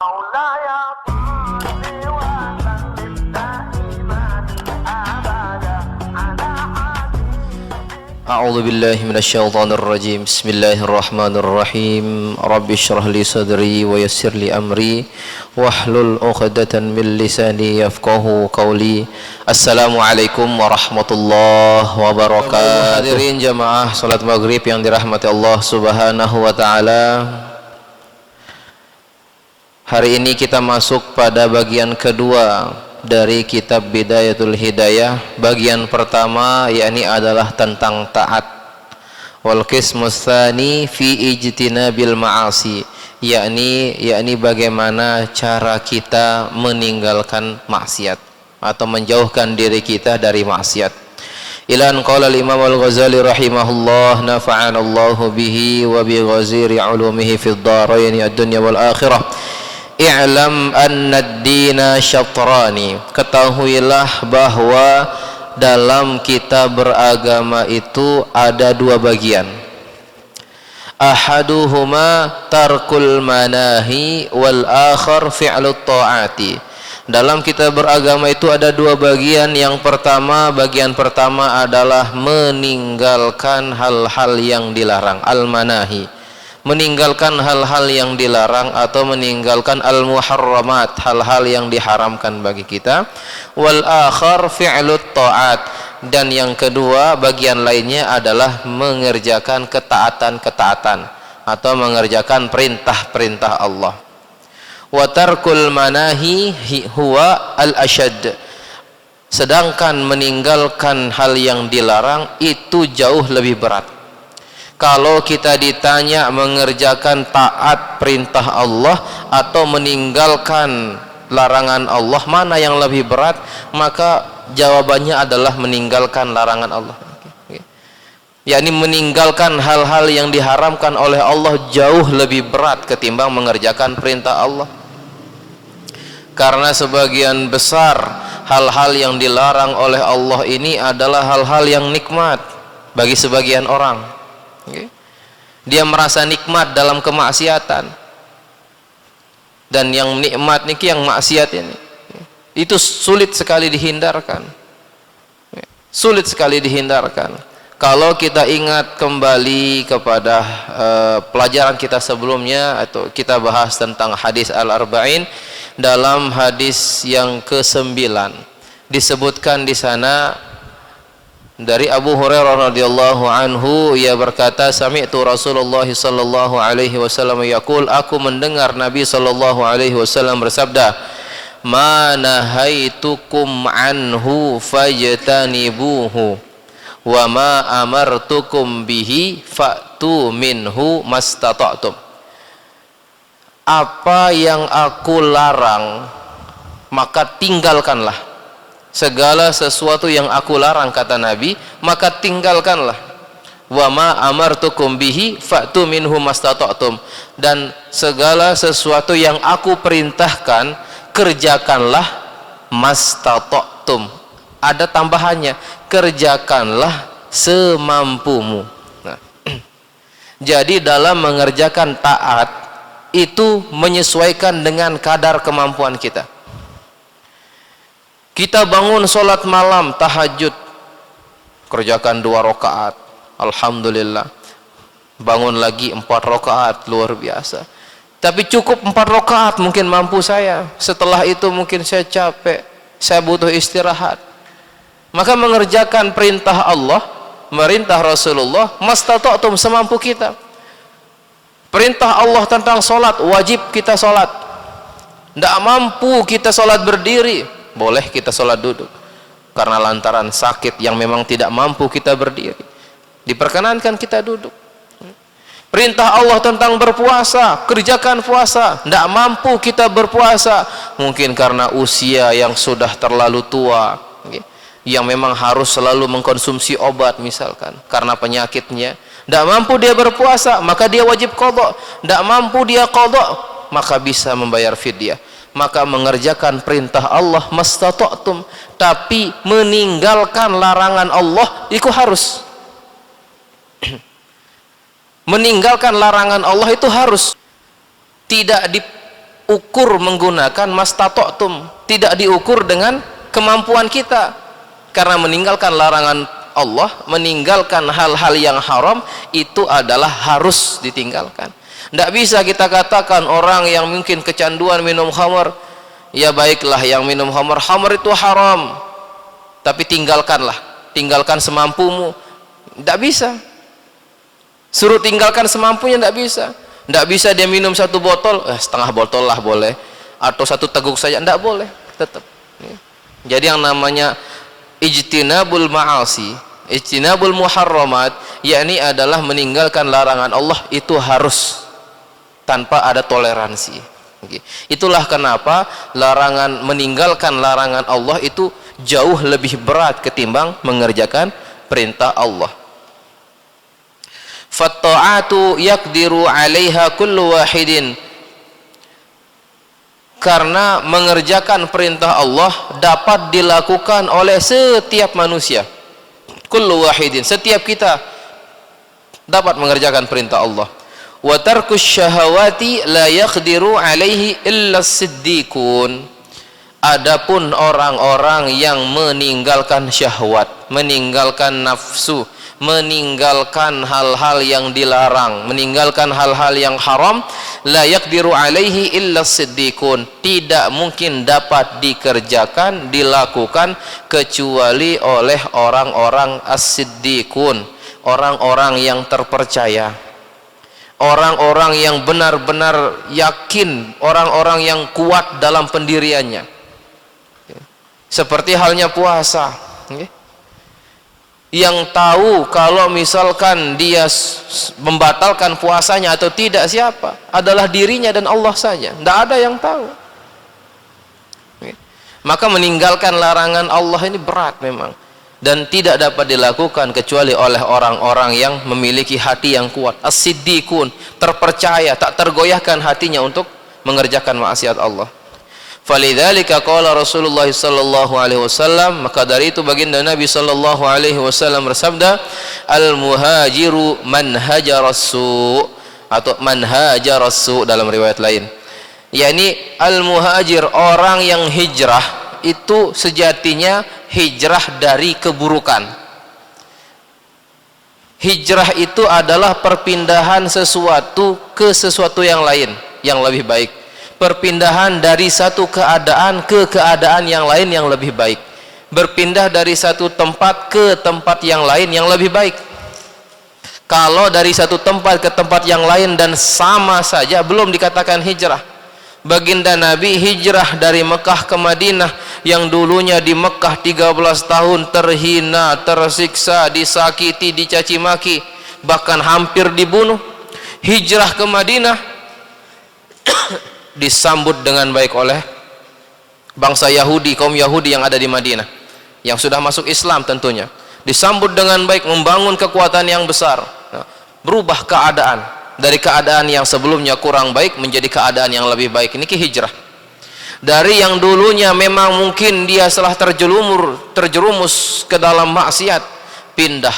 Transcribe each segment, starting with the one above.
مولاي صل وسلم دائما ابدا على حبيبك. أعوذ بالله من الشيطان الرجيم. بسم الله الرحمن الرحيم. رب اشرح لي صدري ويسر لي أمري واحلل عقدة من لساني يفقهوا قولي. Assalamualaikum warahmatullahi wabarakatuh. Hadirin jamaah salat maghrib yang dirahmati Allah Subhanahu wa taala. Hari ini kita masuk pada bagian kedua dari kitab Bidayatul Hidayah. Bagian pertama yakni adalah tentang taat. Wal qismus tsani fi ijtinabil ma'asi, yakni bagaimana cara kita meninggalkan maksiat atau menjauhkan diri kita dari maksiat. Ilan qala al-Imam Al-Ghazali rahimahullah, nafa'anallahu bihi wa bi ghaziri ulumihi fid dharain ad-dunya wal akhirah. I'lam anna ad-dina syatrani, ketahuilah bahwa dalam kita beragama itu ada dua bagian. Ahaduhuma tarkul manahi wal akhar fi'lut ta'ati. Dalam kita beragama itu ada dua bagian. Yang pertama, bagian pertama adalah meninggalkan hal-hal yang dilarang, al-manahi, meninggalkan hal-hal yang dilarang atau meninggalkan al-muharramat, hal-hal yang diharamkan bagi kita. Wal akhar fi'lut ta'at, dan yang kedua bagian lainnya adalah mengerjakan ketaatan-ketaatan atau mengerjakan perintah-perintah Allah. Wa tarkul manahi huwa al-ashad, sedangkan meninggalkan hal yang dilarang itu jauh lebih berat. Kalau kita ditanya mengerjakan taat perintah Allah atau meninggalkan larangan Allah, mana yang lebih berat? Maka jawabannya adalah meninggalkan larangan Allah. Yakni meninggalkan hal-hal yang diharamkan oleh Allah jauh lebih berat ketimbang mengerjakan perintah Allah. Karena sebagian besar hal-hal yang dilarang oleh Allah ini adalah hal-hal yang nikmat bagi sebagian orang. Dia merasa nikmat dalam kemaksiatan, dan yang nikmat niki yang maksiat ini itu sulit sekali dihindarkan, sulit sekali dihindarkan. Kalau kita ingat kembali kepada pelajaran kita sebelumnya, atau kita bahas tentang hadis al-arba'in, dalam hadis yang ke-9 disebutkan di sana dari Abu Hurairah radhiyallahu anhu, ia berkata, sami'tu Rasulullah sallallahu alaihi wasallam yaqul, aku mendengar Nabi sallallahu alaihi wasallam bersabda, ma nahaitukum anhu fajtanibuhu wa ma amartukum bihi fa'tu minhu mastata'tum. Apa yang aku larang maka tinggalkanlah. Segala sesuatu yang aku larang, kata Nabi, maka tinggalkanlah. Wa ma amartukum bihi fa'tu minhu mastata'tum, dan segala sesuatu yang aku perintahkan kerjakanlah mastata'tum. Ada tambahannya, kerjakanlah semampumu. Nah, jadi dalam mengerjakan taat itu menyesuaikan dengan kadar kemampuan kita. Kita bangun sholat malam, tahajud, kerjakan 2 rakaat, alhamdulillah. Bangun lagi 4 rakaat, luar biasa. Tapi cukup 4 rakaat mungkin mampu saya. Setelah itu mungkin saya capek, saya butuh istirahat. Maka mengerjakan perintah Allah, perintah Rasulullah, mastata'tum, semampu kita. Perintah Allah tentang sholat, wajib kita sholat. Tidak mampu kita sholat berdiri, boleh kita sholat duduk. Karena lantaran sakit yang memang tidak mampu kita berdiri, diperkenankan kita duduk. Perintah Allah tentang berpuasa, kerjakan puasa. Tidak mampu kita berpuasa, mungkin karena usia yang sudah terlalu tua, yang memang harus selalu mengkonsumsi obat misalkan karena penyakitnya. Tidak mampu dia berpuasa, maka dia wajib qadha. Tidak mampu dia qadha, maka bisa membayar fidyah. Maka mengerjakan perintah Allah mastata'tum, tapi meninggalkan larangan Allah itu harus. Meninggalkan larangan Allah itu harus. Tidak ukur menggunakan mastata'tum, tidak diukur dengan kemampuan kita. Karena meninggalkan larangan Allah, meninggalkan hal-hal yang haram itu adalah harus ditinggalkan. Tidak bisa kita katakan orang yang mungkin kecanduan minum khamar, ya baiklah yang minum khamar, khamar itu haram, tapi tinggalkanlah, tinggalkan semampumu. Tidak bisa. Suruh tinggalkan semampunya, tidak bisa. Tidak bisa dia minum 1 botol, setengah botol lah boleh, atau 1 teguk saja, tidak boleh, tetap. Jadi yang namanya ijtinabul ma'asi, ijtinabul muharramat, yakni adalah meninggalkan larangan Allah, itu harus tanpa ada toleransi. Itulah kenapa larangan, meninggalkan larangan Allah itu jauh lebih berat ketimbang mengerjakan perintah Allah. Fatta'atu yaqdiru 'alaiha kullu wahidin, karena mengerjakan perintah Allah dapat dilakukan oleh setiap manusia. Kullu wahidin, setiap kita dapat mengerjakan perintah Allah. Wa tarkus syahawati la yaqdiru alaihi illa siddiqun. Adapun orang-orang yang meninggalkan syahwat, meninggalkan nafsu, meninggalkan hal-hal yang dilarang, meninggalkan hal-hal yang haram, la yaqdiru alaihi illa siddiqun, tidak mungkin dapat dikerjakan, dilakukan kecuali oleh orang-orang as-siddiqun, orang-orang yang terpercaya, orang-orang yang benar-benar yakin, orang-orang yang kuat dalam pendiriannya. Seperti halnya puasa, yang tahu kalau misalkan dia membatalkan puasanya atau tidak siapa? Adalah dirinya dan Allah saja. Tidak ada yang tahu. Maka meninggalkan larangan Allah ini berat memang, dan tidak dapat dilakukan kecuali oleh orang-orang yang memiliki hati yang kuat, as-siddiqun, terpercaya, tak tergoyahkan hatinya untuk mengerjakan maksiat Allah. Falidzalika qala Rasulullah sallallahu alaihi wasallam, maka dari itu baginda Nabi sallallahu alaihi wasallam bersabda, al muhajiru man hajaras-su, atau man hajaras-su dalam riwayat lain, yakni al muhajir, orang yang hijrah itu sejatinya hijrah dari keburukan. Hijrah itu adalah perpindahan sesuatu ke sesuatu yang lain yang lebih baik, perpindahan dari satu keadaan ke keadaan yang lain yang lebih baik, berpindah dari satu tempat ke tempat yang lain yang lebih baik. Kalau dari satu tempat ke tempat yang lain dan sama saja, belum dikatakan hijrah. Baginda Nabi hijrah dari Mekah ke Madinah, yang dulunya di Mekah 13 tahun terhina, tersiksa, disakiti, dicaci maki, bahkan hampir dibunuh. Hijrah ke Madinah disambut dengan baik oleh bangsa Yahudi, kaum Yahudi yang ada di Madinah, yang sudah masuk Islam tentunya. Disambut dengan baik, membangun kekuatan yang besar. Berubah keadaan dari keadaan yang sebelumnya kurang baik menjadi keadaan yang lebih baik. Ini hijrah. Dari yang dulunya memang mungkin dia telah terjerumus ke dalam maksiat, pindah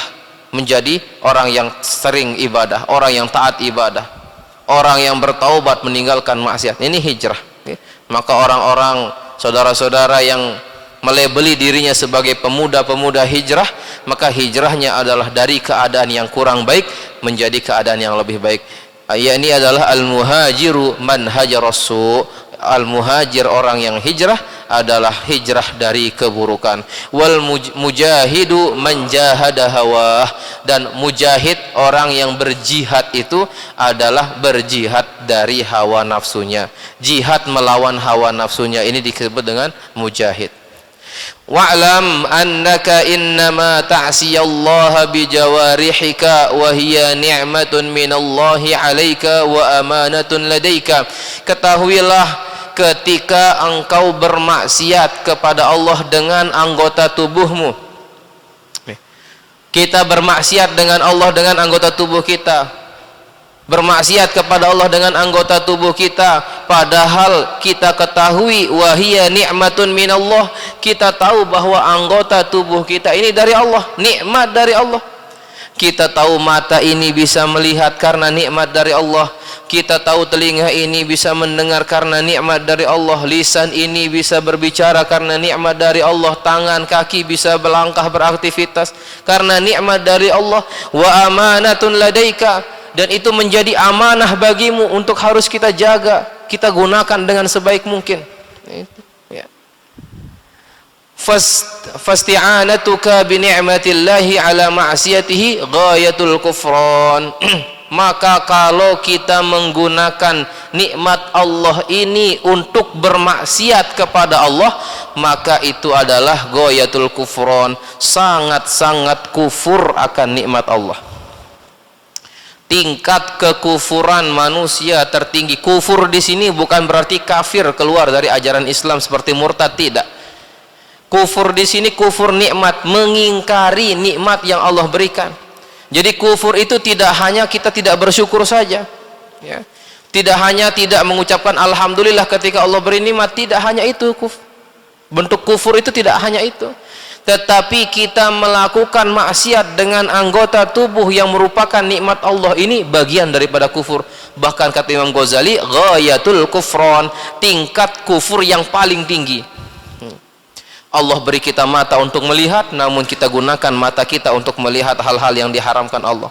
menjadi orang yang sering ibadah, orang yang taat ibadah, orang yang bertaubat meninggalkan maksiat. Ini hijrah. Maka orang-orang, saudara-saudara yang melebeli dirinya sebagai pemuda-pemuda hijrah, maka hijrahnya adalah dari keadaan yang kurang baik menjadi keadaan yang lebih baik. Ini adalah al-muhajiru man hajaras-su. Al-muhajir, orang yang hijrah, adalah hijrah dari keburukan. Wal mujahidu man jahada hawah, dan mujahid, orang yang berjihad itu adalah berjihad dari hawa nafsunya, jihad melawan hawa nafsunya. Ini disebut dengan mujahid. Wa'lam annaka innama ta'siyallaha bijawarihika wa hiya ni'matun minallahi 'alaika wa amanatun ladaika. Ketahuilah, ketika engkau bermaksiat kepada Allah dengan anggota tubuhmu, kita bermaksiat dengan Allah dengan anggota tubuh kita, bermaksiat kepada Allah dengan anggota tubuh kita, padahal kita ketahui wahia ni'matun minallah, kita tahu bahwa anggota tubuh kita ini dari Allah, nikmat dari Allah. Kita tahu mata ini bisa melihat karena nikmat dari Allah. Kita tahu telinga ini bisa mendengar karena nikmat dari Allah. Lisan ini bisa berbicara karena nikmat dari Allah. Tangan, kaki bisa melangkah, beraktivitas karena nikmat dari Allah. Wa amanatun ladaika, dan itu menjadi amanah bagimu untuk harus kita jaga, kita gunakan dengan sebaik mungkin. Ya. Fasti'anatuka bi ni'matillahi ala ma'siyatihi ghayatul kufran. Maka kalau kita menggunakan nikmat Allah ini untuk bermaksiat kepada Allah, maka itu adalah ghayatul kufran, sangat-sangat kufur akan nikmat Allah. Tingkat kekufuran manusia tertinggi. Kufur di sini bukan berarti kafir, keluar dari ajaran Islam seperti murtad, tidak. Kufur di sini kufur nikmat, mengingkari nikmat yang Allah berikan. Jadi kufur itu tidak hanya kita tidak bersyukur saja, ya. Tidak hanya tidak mengucapkan alhamdulillah ketika Allah beri nikmat, tidak hanya itu bentuk kufur itu, tidak hanya itu. Tetapi kita melakukan maksiat dengan anggota tubuh yang merupakan nikmat Allah, ini bagian daripada kufur. Bahkan kata Imam Ghazali, ghayatul kufran, tingkat kufur yang paling tinggi. Allah beri kita mata untuk melihat, namun kita gunakan mata kita untuk melihat hal-hal yang diharamkan Allah.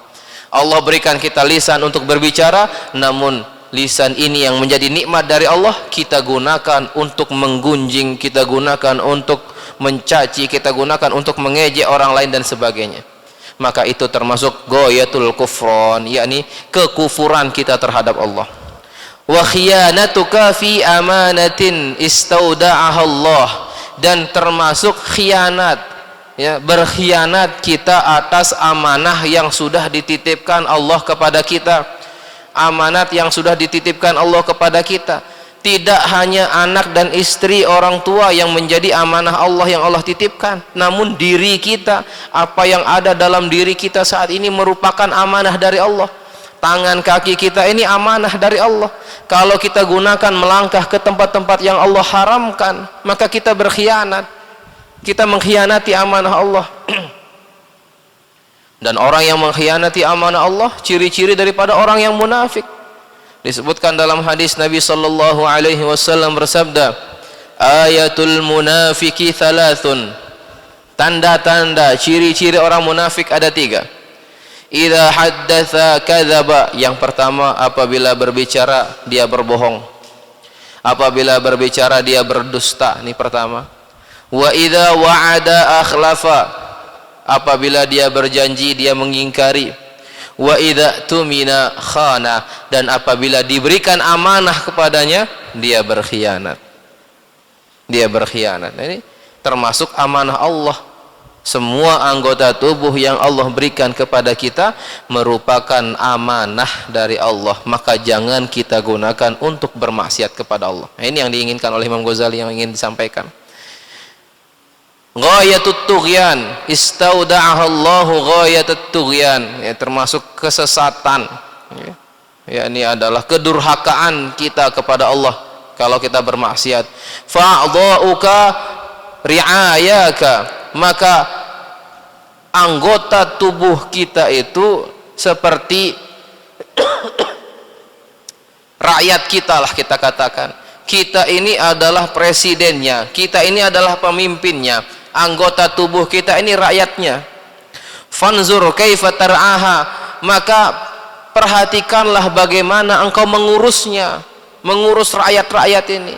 Allah berikan kita lisan untuk berbicara, namun lisan ini yang menjadi nikmat dari Allah, kita gunakan untuk menggunjing, kita gunakan untuk mencaci, kita gunakan untuk mengejek orang lain dan sebagainya. Maka itu termasuk ghayatul kufran, yakni kekufuran kita terhadap Allah. Wa khiyanatuka fi amanatin istauda'aha Allah, dan termasuk khianat, ya, berkhianat kita atas amanah yang sudah dititipkan Allah kepada kita. Amanat yang sudah dititipkan Allah kepada kita, tidak hanya anak dan istri, orang tua yang menjadi amanah Allah yang Allah titipkan, namun diri kita, apa yang ada dalam diri kita saat ini merupakan amanah dari Allah. Tangan kaki kita ini amanah dari Allah. Kalau kita gunakan melangkah ke tempat-tempat yang Allah haramkan, maka kita berkhianat, kita mengkhianati amanah Allah. Dan orang yang mengkhianati amanah Allah, ciri-ciri daripada orang yang munafik. Disebutkan dalam hadis Nabi sallallahu alaihi wasallam bersabda, ayatul munafiki thalathun, tanda-tanda ciri-ciri orang munafik ada 3. Idza haddatsa kadzaba, yang pertama apabila berbicara dia berbohong, apabila berbicara dia berdusta, ini pertama. Wa idza wa'ada akhlafa, apabila dia berjanji dia mengingkari. Wa idza tumina khana, dan apabila diberikan amanah kepadanya dia berkhianat. Dia berkhianat. Ini termasuk amanah Allah. Semua anggota tubuh yang Allah berikan kepada kita merupakan amanah dari Allah, maka jangan kita gunakan untuk bermaksiat kepada Allah. Nah, ini yang diinginkan oleh Imam Ghazali, yang ingin disampaikan. Ghayatut tughyan istauda'aha Allahu ghayatut tughyan, ya, termasuk kesesatan, ya, ini adalah kedurhakaan kita kepada Allah kalau kita bermaksiat. Fa'dha'uka ri'ayaka, maka anggota tubuh kita itu seperti rakyat kita lah, kita katakan. Kita ini adalah presidennya, kita ini adalah pemimpinnya, anggota tubuh kita ini rakyatnya. Fanzur kaifa tar'aha, maka perhatikanlah bagaimana engkau mengurusnya, mengurus rakyat-rakyat ini.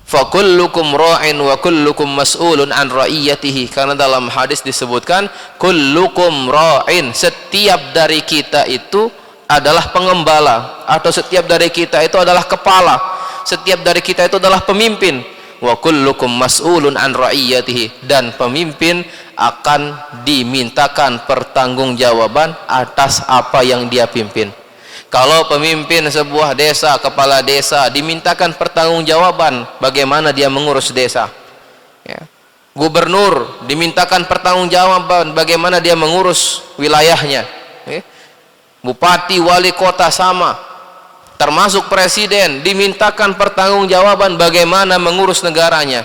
Fakullukum ra'in wa kullukum mas'ulun an ra'iyatihi, karena dalam hadis disebutkan kullukum ra'in, setiap dari kita itu adalah pengembala, atau setiap dari kita itu adalah kepala, setiap dari kita itu adalah pemimpin. Wa kullukum mas'ulun an ra'iyatihi, dan pemimpin akan dimintakan pertanggungjawaban atas apa yang dia pimpin. Kalau pemimpin sebuah desa, kepala desa, dimintakan pertanggungjawaban bagaimana dia mengurus desa, ya. Gubernur dimintakan pertanggungjawaban bagaimana dia mengurus wilayahnya, ya. Bupati, wali kota sama, termasuk presiden dimintakan pertanggungjawaban bagaimana mengurus negaranya.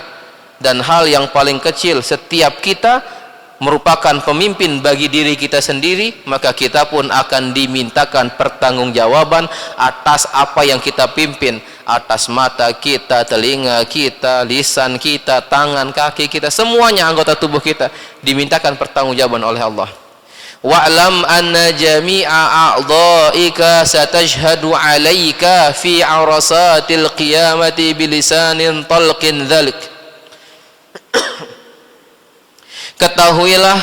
Dan hal yang paling kecil, setiap kita merupakan pemimpin bagi diri kita sendiri, maka kita pun akan dimintakan pertanggungjawaban atas apa yang kita pimpin, atas mata kita, telinga kita, lisan kita, tangan, kaki kita, semuanya anggota tubuh kita dimintakan pertanggungjawaban oleh Allah. Wa'lam anna jami'a a'dha'ika satashhadu 'alaika fi 'arasatil qiyamati bilisanin talqin dhalik. Ketahuilah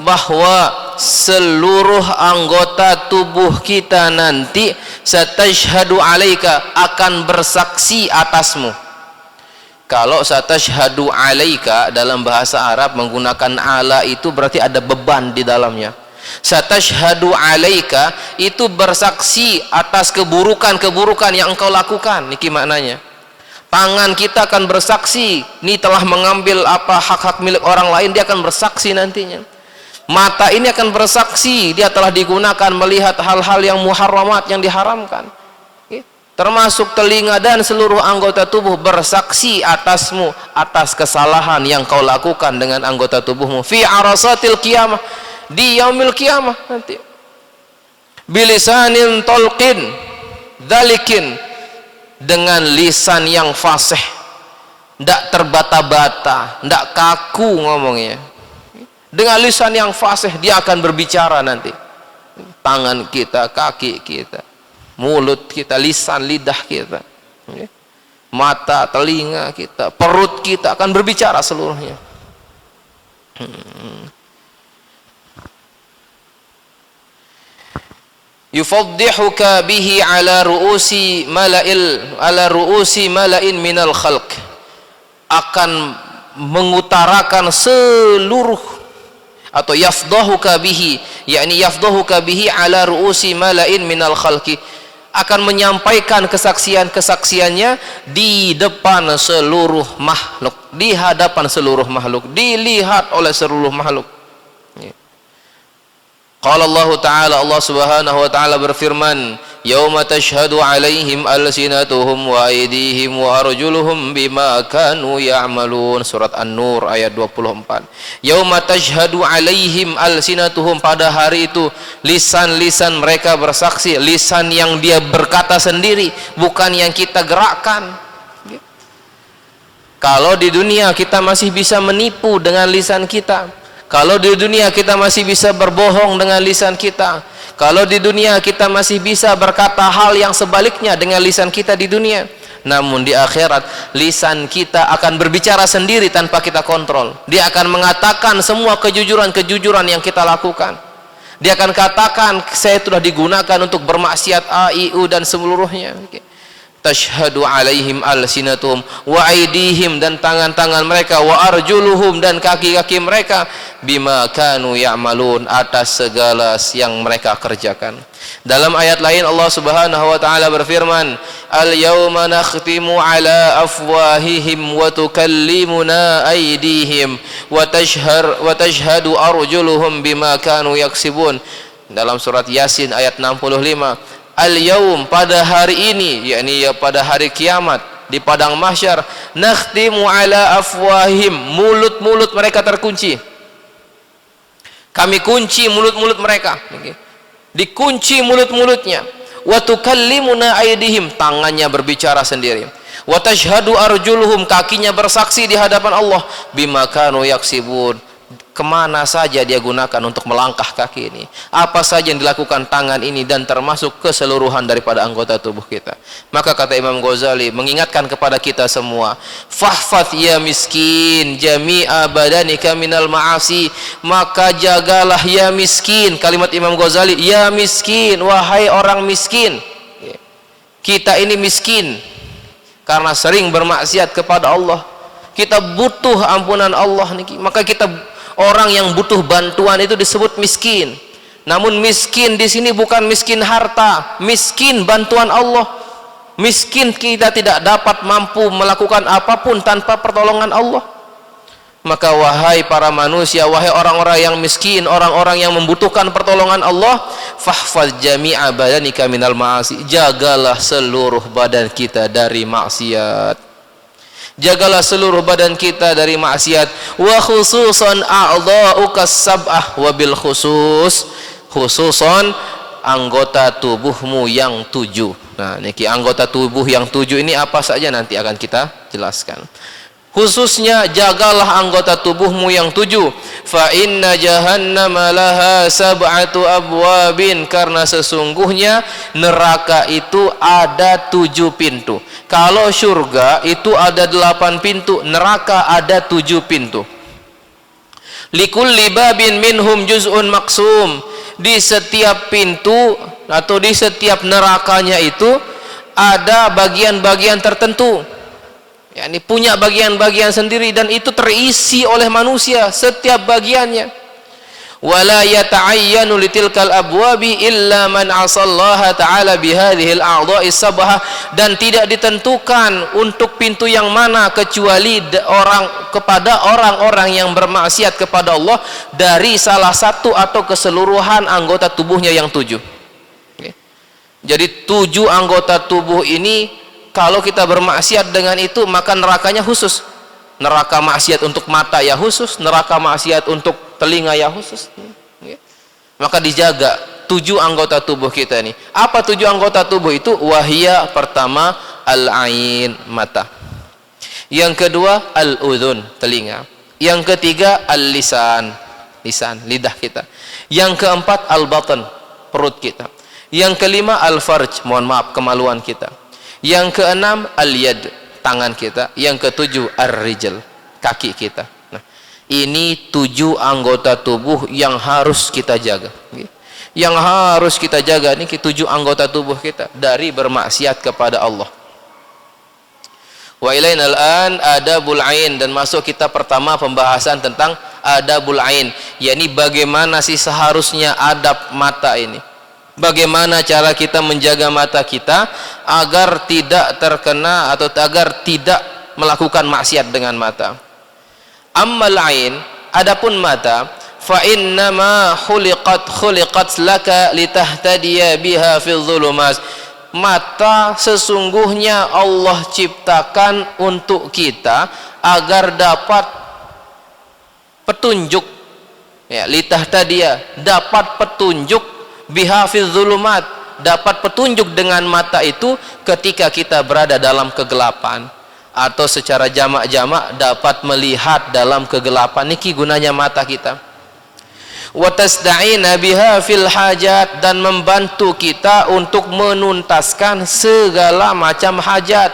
bahwa seluruh anggota tubuh kita nanti satashhadu 'alaika akan bersaksi atasmu. Kalau satashhadu 'alaika dalam bahasa Arab menggunakan ala itu berarti ada beban di dalamnya. Satashhadu 'alaika itu bersaksi atas keburukan-keburukan yang engkau lakukan. Niki maknanya. Tangan kita akan bersaksi, ini telah mengambil apa hak-hak milik orang lain, dia akan bersaksi nantinya. Mata ini akan bersaksi, dia telah digunakan melihat hal-hal yang muharramat, yang diharamkan. Termasuk telinga dan seluruh anggota tubuh bersaksi atasmu atas kesalahan yang kau lakukan dengan anggota tubuhmu. Fi arasatil qiyamah, di yaumil qiyamah nanti. Bilisanin talqin dzalikin, dengan lisan yang fasih, ndak terbata-bata, ndak kaku ngomongnya. Dengan lisan yang fasih dia akan berbicara nanti. Tangan kita, kaki kita, mulut kita, lisan, lidah kita, mata, telinga kita, perut kita akan berbicara seluruhnya. Yufaddihuka bihi ala ru'usi mala'in minal khalq, akan mengutarakan seluruh, atau yafdahuka bihi, yakni yafdahuka bihi ala ru'usi mala'in minal khalqi, akan menyampaikan kesaksiannya di depan seluruh makhluk, di hadapan seluruh makhluk, dilihat oleh seluruh makhluk. Qala Allah Ta'ala, Allah Subhanahu wa Ta'ala berfirman, yauma tashhadu 'alaihim alsinatuhum wa aydihim wa arjuluhum bima kanu ya'malun. Surat An-Nur ayat 24. Yauma tashhadu 'alaihim alsinatuhum, pada hari itu lisan-lisan mereka bersaksi, lisan yang dia berkata sendiri, bukan yang kita gerakkan. Kalau di dunia kita masih bisa menipu dengan lisan kita, kalau di dunia kita masih bisa berbohong dengan lisan kita, kalau di dunia kita masih bisa berkata hal yang sebaliknya dengan lisan kita di dunia, namun di akhirat lisan kita akan berbicara sendiri tanpa kita kontrol. Dia akan mengatakan semua kejujuran-kejujuran yang kita lakukan. Dia akan katakan saya telah digunakan untuk bermaksiat A, I, U dan seluruhnya. Tashhadu 'alaihim alsinatuhum wa aydihim, dan tangan-tangan mereka, wa arjuluhum, dan kaki-kaki mereka, bima kanu ya'malun, atas segala yang mereka kerjakan. Dalam ayat lain Allah Subhanahu wa Ta'ala berfirman, al-yawma nakhtimu 'ala afwahihim wa tukallimuna aydihim wa tashhadu arjuluhum bima kanu yaksibun. Dalam surat Yasin ayat 65, al-yawm, pada hari ini, yakni pada hari kiamat di padang mahsyar, nakhtimu 'ala afwahihim, mulut-mulut mereka terkunci. Kami kunci mulut-mulut mereka, dikunci mulut-mulutnya. Wa tukallimuna aydihim, tangannya berbicara sendiri. Wa tashhadu arjuluhum, kakinya bersaksi di hadapan Allah, bima kanu yaksibun, kemana saja dia gunakan untuk melangkah kaki ini, apa saja yang dilakukan tangan ini, dan termasuk keseluruhan daripada anggota tubuh kita. Maka kata Imam Ghazali mengingatkan kepada kita semua, fahfadh ya miskin jami'a badanika minal ma'asi, maka jagalah ya miskin. Kalimat Imam Ghazali, ya miskin, wahai orang miskin. Kita ini miskin karena sering bermaksiat kepada Allah, kita butuh ampunan Allah niki. Maka kita, orang yang butuh bantuan itu disebut miskin. Namun miskin di sini bukan miskin harta, miskin bantuan Allah. Miskin kita tidak dapat mampu melakukan apapun tanpa pertolongan Allah. Maka wahai para manusia, wahai orang-orang yang miskin, orang-orang yang membutuhkan pertolongan Allah, fahfaz jami'a badanika minal ma'asi, jagalah seluruh badan kita dari maksiat. Jagalah seluruh badan kita dari maksiat. Wa khususan a'dha'uka sab'ah, wa bil khususon anggota tubuhmu yang 7. Nah, niki anggota tubuh yang 7 ini apa saja nanti akan kita jelaskan. Khususnya jagalah anggota tubuhmu yang 7. Fa inna jahannama laha sab'atu abwabin, karena sesungguhnya neraka itu ada 7 pintu. Kalau surga itu ada 8 pintu, neraka ada 7 pintu. Likulli babin minhum juz'un maksum. Di setiap pintu atau di setiap nerakanya itu ada bagian-bagian tertentu. Ya, ini punya bagian-bagian sendiri dan itu terisi oleh manusia setiap bagiannya. Wala yata'ayyanu litilkal abwabi illa man 'asallaha ta'ala bihadhil a'dha'is sab'ah, dan tidak ditentukan untuk pintu yang mana kecuali kepada orang-orang yang bermaksiat kepada Allah dari salah satu atau keseluruhan anggota tubuhnya yang 7. Oke. Jadi 7 anggota tubuh ini kalau kita bermaksiat dengan itu maka nerakanya khusus. Neraka maksiat untuk mata ya khusus, neraka maksiat untuk telinga ya khusus. Maka dijaga 7 anggota tubuh kita ini. Apa 7 anggota tubuh itu? Wahia, pertama al-ain, mata. Yang kedua al-udhun, telinga. Yang ketiga al-lisan, lisan, lidah kita. Yang keempat al-batan, perut kita. Yang kelima al-farj, mohon maaf, kemaluan kita. Yang keenam al-yad, tangan kita. Yang ketujuh ar-rijal, kaki kita. Nah, ini 7 anggota tubuh yang harus kita jaga. Yang harus kita jaga ini 7 anggota tubuh kita dari bermaksiat kepada Allah. Wa ilaina al-an adabul ain, dan masuk kita pertama pembahasan tentang adabul ain, yakni bagaimana sih seharusnya adab mata ini. Bagaimana cara kita menjaga mata kita agar tidak terkena atau agar tidak melakukan maksiat dengan mata. Ammal ain, adapun mata, fa innama khuliqat laka litahtadiya biha fil dhulumat. Mata sesungguhnya Allah ciptakan untuk kita agar dapat petunjuk, ya, litahtadiya, dapat petunjuk biha fil dhulumat, dapat petunjuk dengan mata itu ketika kita berada dalam kegelapan, atau secara jamak-jamak dapat melihat dalam kegelapan. Niki gunanya mata kita. Wa tasda'ina biha fil hajat, dan membantu kita untuk menuntaskan segala macam hajat.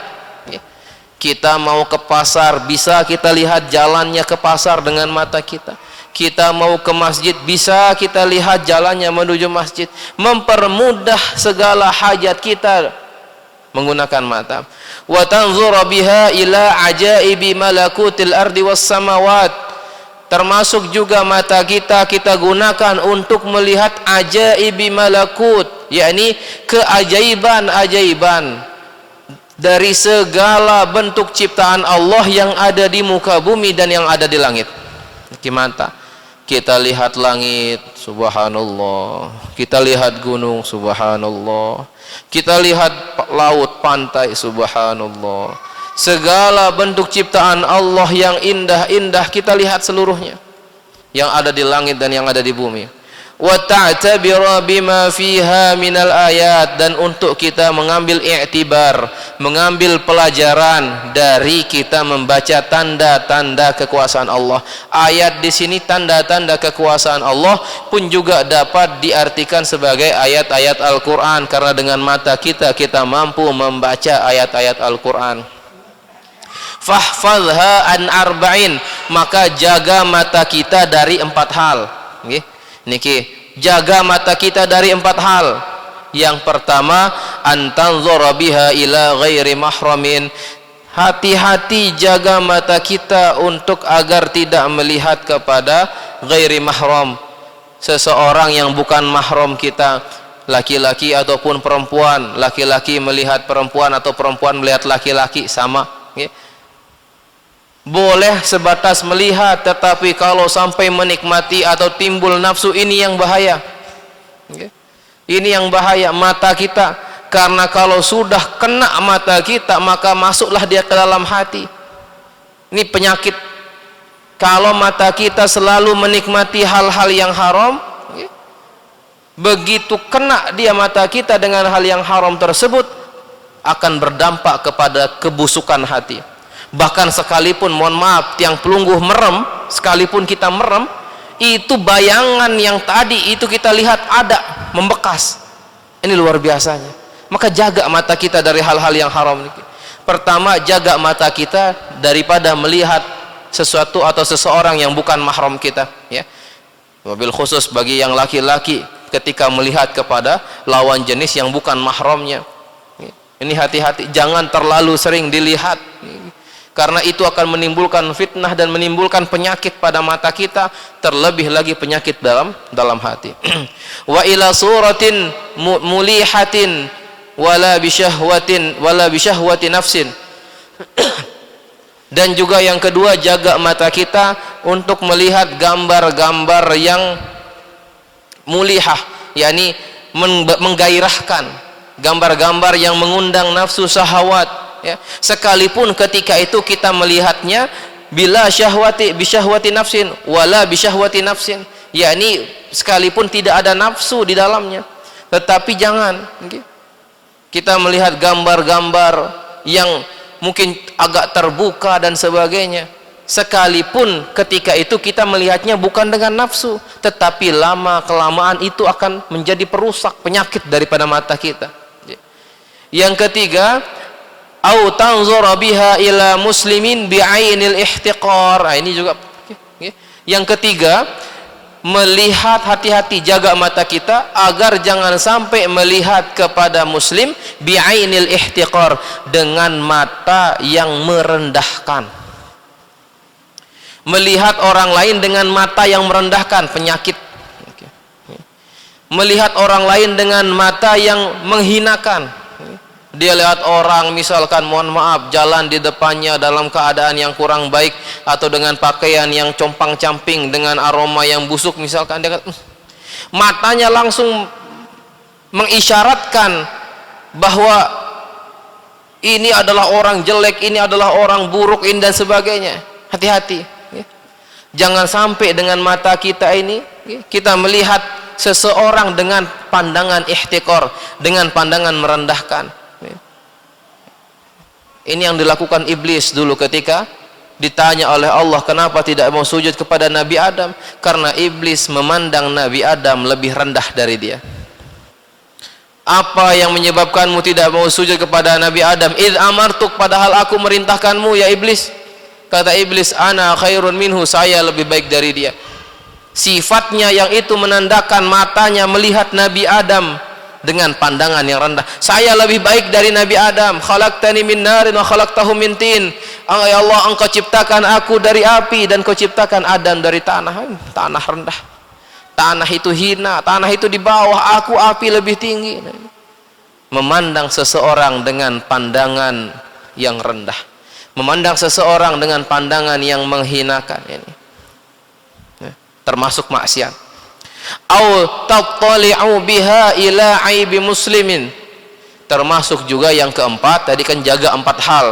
Kita mau ke pasar, bisa kita lihat jalannya ke pasar dengan mata kita. Kita mau ke masjid, bisa kita lihat jalannya menuju masjid. Mempermudah segala hajat kita menggunakan mata. Wa tanzura biha ila ajaibi malakutil ardi was samawat. Termasuk juga mata kita gunakan untuk melihat ajaibi malakut, yakni keajaiban-ajaiban dari segala bentuk ciptaan Allah yang ada di muka bumi dan yang ada di langit. Mata kita lihat langit, subhanallah. Kita lihat gunung, subhanallah. Kita lihat laut, pantai, subhanallah. Segala bentuk ciptaan Allah yang indah-indah kita lihat seluruhnya, yang ada di langit dan yang ada di bumi. Wa ta'tabira bima fiha minal ayat, dan untuk kita mengambil i'tibar, mengambil pelajaran dari kita membaca tanda-tanda kekuasaan Allah. Ayat di sini tanda-tanda kekuasaan Allah pun juga dapat diartikan sebagai ayat-ayat Al-Qur'an, karena dengan mata kita mampu membaca ayat-ayat Al-Qur'an. Fahfadha an arba'in, maka jaga mata kita dari 4 hal. Niki, jaga mata kita dari 4 hal. Yang pertama, antanzura biha ila ghairi mahramin. Hati-hati jaga mata kita untuk agar tidak melihat kepada ghairi mahram, seseorang yang bukan mahram kita, laki-laki ataupun perempuan. Laki-laki melihat perempuan atau perempuan melihat laki-laki, sama. Boleh sebatas melihat, tetapi kalau sampai menikmati atau timbul nafsu, ini yang bahaya. Ini yang bahaya mata kita, karena kalau sudah kena mata kita maka masuklah dia ke dalam hati. Ini penyakit. Kalau mata kita selalu menikmati hal-hal yang haram, begitu kena dia mata kita dengan hal yang haram tersebut, akan berdampak kepada kebusukan hati. Bahkan sekalipun, mohon maaf, tiang pelungguh merem, sekalipun kita merem, itu bayangan yang tadi itu kita lihat ada membekas. Ini luar biasanya. Maka jaga mata kita dari hal-hal yang haram. Pertama, jaga mata kita daripada melihat sesuatu atau seseorang yang bukan mahram kita, ya. Wabil khusus bagi yang laki-laki ketika melihat kepada lawan jenis yang bukan mahramnya. Ini hati-hati, jangan terlalu sering dilihat, karena itu akan menimbulkan fitnah dan menimbulkan penyakit pada mata kita, terlebih lagi penyakit dalam hati. Wa ila suratin mulihatin wala bisyahwati nafsin. Dan juga yang kedua, jaga mata kita untuk melihat gambar-gambar yang mulihah, yakni menggairahkan, gambar-gambar yang mengundang nafsu syahwat, ya. Sekalipun ketika itu kita melihatnya bila bisyahwati nafsin wala bisyahwati nafsin, yakni sekalipun tidak ada nafsu di dalamnya, tetapi jangan kita melihat gambar-gambar yang mungkin agak terbuka dan sebagainya, sekalipun ketika itu kita melihatnya bukan dengan nafsu, tetapi lama kelamaan itu akan menjadi perusak, penyakit daripada mata kita. Yang ketiga, au tanzura biha ila muslimin bi'ainil ihtiqar. Nah, ini juga yang ketiga, melihat, hati-hati, jaga mata kita agar jangan sampai melihat kepada muslim bi'ainil ihtiqar, dengan mata yang merendahkan. Melihat orang lain dengan mata yang merendahkan, penyakit. Melihat orang lain dengan mata yang menghinakan. Dia lihat orang, misalkan mohon maaf, jalan di depannya dalam keadaan yang kurang baik, atau dengan pakaian yang compang-camping, dengan aroma yang busuk misalkan, dia matanya langsung mengisyaratkan bahwa ini adalah orang jelek, ini adalah orang buruk, ini dan sebagainya. Hati-hati, jangan sampai dengan mata kita ini kita melihat seseorang dengan pandangan ihtikor, dengan pandangan merendahkan. Ini yang dilakukan iblis dulu ketika ditanya oleh Allah kenapa tidak mau sujud kepada Nabi Adam, karena iblis memandang Nabi Adam lebih rendah dari dia. Apa yang menyebabkanmu tidak mau sujud kepada Nabi Adam? Idh amartuk, padahal aku merintahkanmu ya iblis. Kata iblis, ana khairun minhu, saya lebih baik dari dia. Sifatnya yang itu menandakan matanya melihat Nabi Adam dengan pandangan yang rendah. Saya lebih baik dari Nabi Adam. Khalaqtani min narin wa khalaqtahu min tin. Ya Allah, engkau ciptakan aku dari api dan kau ciptakan Adam dari tanah. Tanah rendah, tanah itu hina, tanah itu di bawah, aku api lebih tinggi. Memandang seseorang dengan pandangan yang rendah, memandang seseorang dengan pandangan yang menghinakan, ini termasuk maksiat. Au tattali'u biha ila aibi muslimin, termasuk juga yang keempat. Tadi kan jaga 4 hal,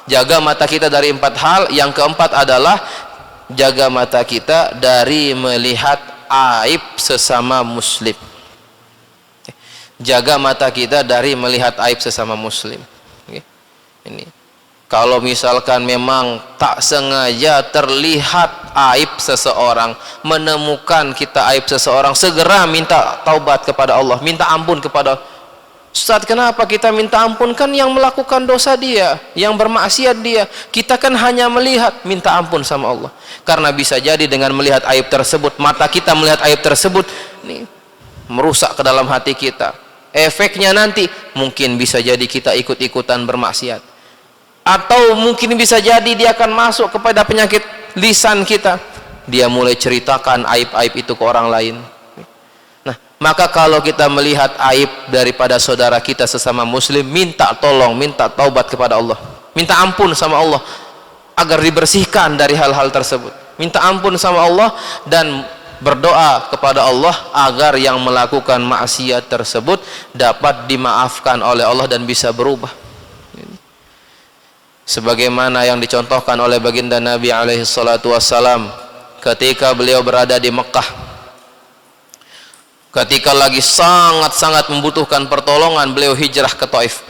jaga mata kita dari 4 hal. Yang keempat adalah jaga mata kita dari melihat aib sesama muslim. Jaga mata kita dari melihat aib sesama muslim. Ini kalau misalkan memang tak sengaja terlihat aib seseorang, menemukan kita aib seseorang, segera minta taubat kepada Allah, minta ampun kepada Ustaz. Kenapa kita minta ampun? Kan yang melakukan dosa dia, yang bermaksiat dia. Kita kan hanya melihat, minta ampun sama Allah. Karena bisa jadi dengan melihat aib tersebut, mata kita melihat aib tersebut, ini merusak ke dalam hati kita. Efeknya nanti mungkin bisa jadi kita ikut-ikutan bermaksiat, atau mungkin bisa jadi dia akan masuk kepada penyakit lisan kita, dia mulai ceritakan aib-aib itu ke orang lain. Nah, maka kalau kita melihat aib daripada saudara kita sesama muslim, minta tolong, minta taubat kepada Allah, minta ampun sama Allah agar dibersihkan dari hal-hal tersebut. Minta ampun sama Allah dan berdoa kepada Allah agar yang melakukan maksiat tersebut dapat dimaafkan oleh Allah dan bisa berubah. sebagaimana yang dicontohkan oleh baginda Nabi alaihi salatu wassalam ketika beliau berada di Mekah, ketika lagi sangat-sangat membutuhkan pertolongan, beliau hijrah ke Taif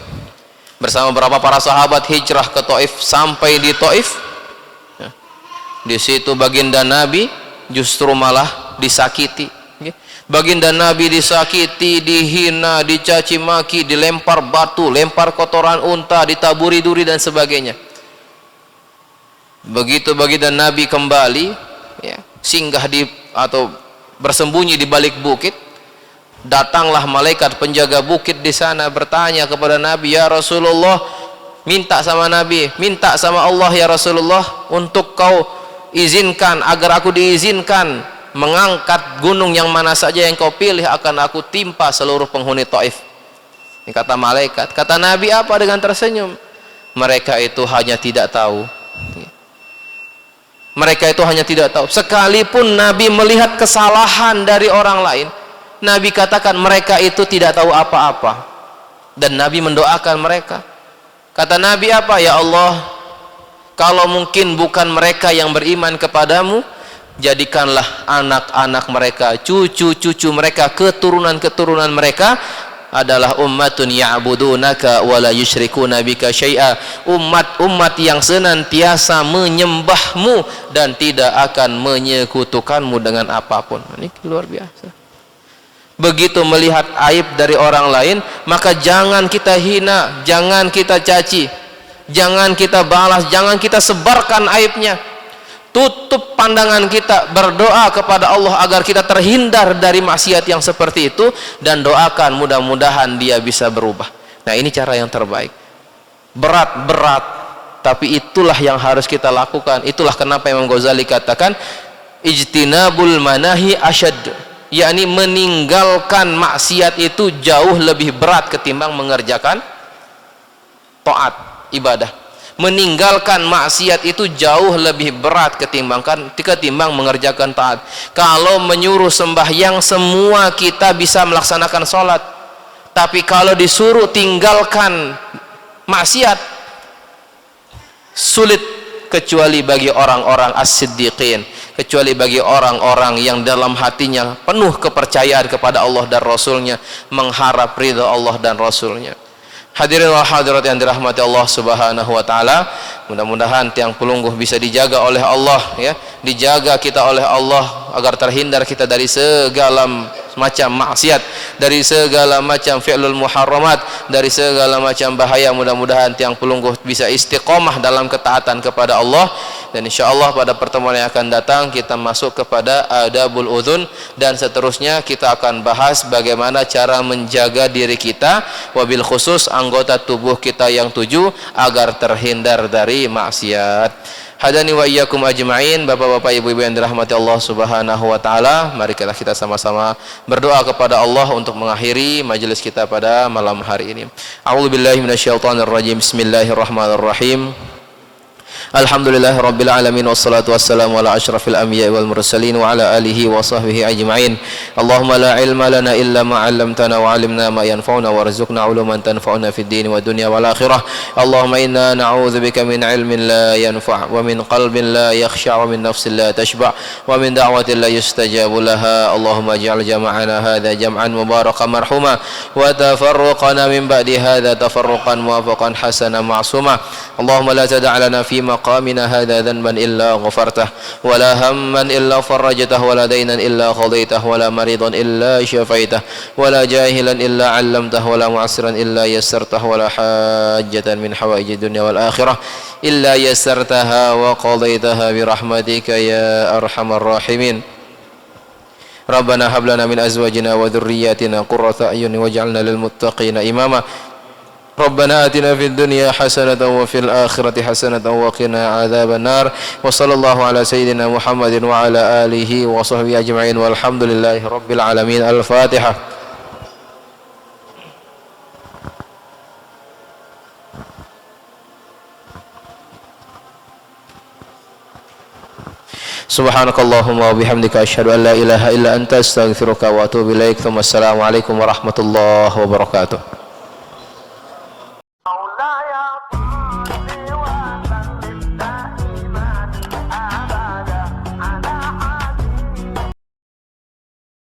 bersama beberapa para sahabat. Hijrah ke Taif, sampai di Taif, di situ baginda Nabi justru malah disakiti. Baginda Nabi disakiti, dihina, dicaci maki, dilempar batu, lempar kotoran unta, ditaburi duri dan sebagainya. Begitu baginda Nabi kembali, singgah di atau bersembunyi di balik bukit, datanglah malaikat penjaga bukit di sana bertanya kepada Nabi, ya Rasulullah, minta sama Nabi, minta sama Allah ya Rasulullah untuk kau izinkan agar aku diizinkan mengangkat gunung yang mana saja yang kau pilih, akan aku timpa seluruh penghuni Taif. Ini kata malaikat. Kata Nabi apa dengan tersenyum? Mereka itu hanya tidak tahu. Mereka itu hanya tidak tahu. Sekalipun Nabi melihat kesalahan dari orang lain, Nabi katakan mereka itu tidak tahu apa-apa. Dan Nabi mendoakan mereka. Kata Nabi apa? Ya Allah, kalau mungkin bukan mereka yang beriman kepadamu, jadikanlah anak-anak mereka, cucu-cucu mereka, keturunan-keturunan mereka adalah ummatun ya'budunaka wa la yusyrikuna bika syai'a, umat-umat yang senantiasa menyembahmu dan tidak akan menyekutukanmu dengan apapun. Ini luar biasa. Begitu melihat aib dari orang lain, maka jangan kita hina, jangan kita caci, jangan kita balas, jangan kita sebarkan aibnya. Tutup pandangan kita, berdoa kepada Allah agar kita terhindar dari maksiat yang seperti itu, dan doakan mudah-mudahan dia bisa berubah. Nah, ini cara yang terbaik. Berat, tapi itulah yang harus kita lakukan. Itulah kenapa Imam Ghazali katakan ijtinabul manahi asyad, yakni meninggalkan maksiat itu jauh lebih berat ketimbang mengerjakan taat, ibadah. Meninggalkan maksiat itu jauh lebih berat ketimbang mengerjakan taat. Kalau menyuruh sembahyang, semua kita bisa melaksanakan sholat, tapi kalau disuruh tinggalkan maksiat, sulit, kecuali bagi orang-orang as-siddiqin, kecuali bagi orang-orang yang dalam hatinya penuh kepercayaan kepada Allah dan Rasulnya, mengharap ridha Allah dan Rasulnya. Hadirin wal hadirat yang dirahmati Allah Subhanahu wa taala, mudah-mudahan tiang pelungguh bisa dijaga oleh Allah, ya, dijaga kita oleh Allah agar terhindar kita dari segala macam maksiat, dari segala macam fi'lul muharramat, dari segala macam bahaya. Mudah-mudahan tiang pelungguh bisa istiqomah dalam ketaatan kepada Allah, dan insyaallah pada pertemuan yang akan datang kita masuk kepada adabul udzun, dan seterusnya kita akan bahas bagaimana cara menjaga diri kita, wabil khusus anggota tubuh kita yang 7 agar terhindar dari maksiat. Hadani wa iyyakum ajma'in. Bapak-bapak, ibu-ibu yang dirahmati Allah Subhanahu wa taala, mari kita sama-sama berdoa kepada Allah untuk mengakhiri majelis kita pada malam hari ini. A'udzubillahi minasyaitonir rajim. Bismillahirrahmanirrahim. Alhamdulillahi rabbil alamin, wassalatu wassalamu ala asyrafil anbiya'i wal mursalin wa ala alihi wa sahbihi ajma'in. Allahumma la ilma lana illa ma 'allamtana wa 'allimna ma yanfa'una warzuqna 'uluman tanfa'una fid din wa dunya wal akhirah. Allahumma inna na'udzubika min 'ilmin la yanfa' wa min qalbin la yakhsha' wa min nafsin la tashba' wa min da'watin la yustajabu laha. Allahumma ij'al jam'ana hadha jam'an mubarakan marhuma wa tafarruqana min ba'di hadha tafarruqan muwafaqan hasanan ma'suma. Allahumma la tada' lana fi مقامنا هذا ذنبا إلا غفرته ولا هما إلا فرجته ولا دينا إلا قضيته ولا مريضا إلا شفيته ولا جاهلا إلا علمته ولا معسرا إلا يسرته ولا حاجة من حوائج الدنيا والآخرة إلا يسرتها وقضيتها برحمتك يا أرحم الراحمين. ربنا هب لنا من أزواجنا وذرياتنا قرة أعين واجعلنا للمتقين إماما. ربنا آتنا في الدنيا حسنة وفي الآخرة حسنة وقنا عذاب النار. وصلى الله على سيدنا محمد وعلى آله وصحبه أجمعين والحمد لله رب العالمين. الفاتحة. Subhanakallahumma wa bihamdika asyhadu an la ilaha illa anta astaghfiruka wa atubu ilaik. Assalamualaikum warahmatullahi wabarakatuh.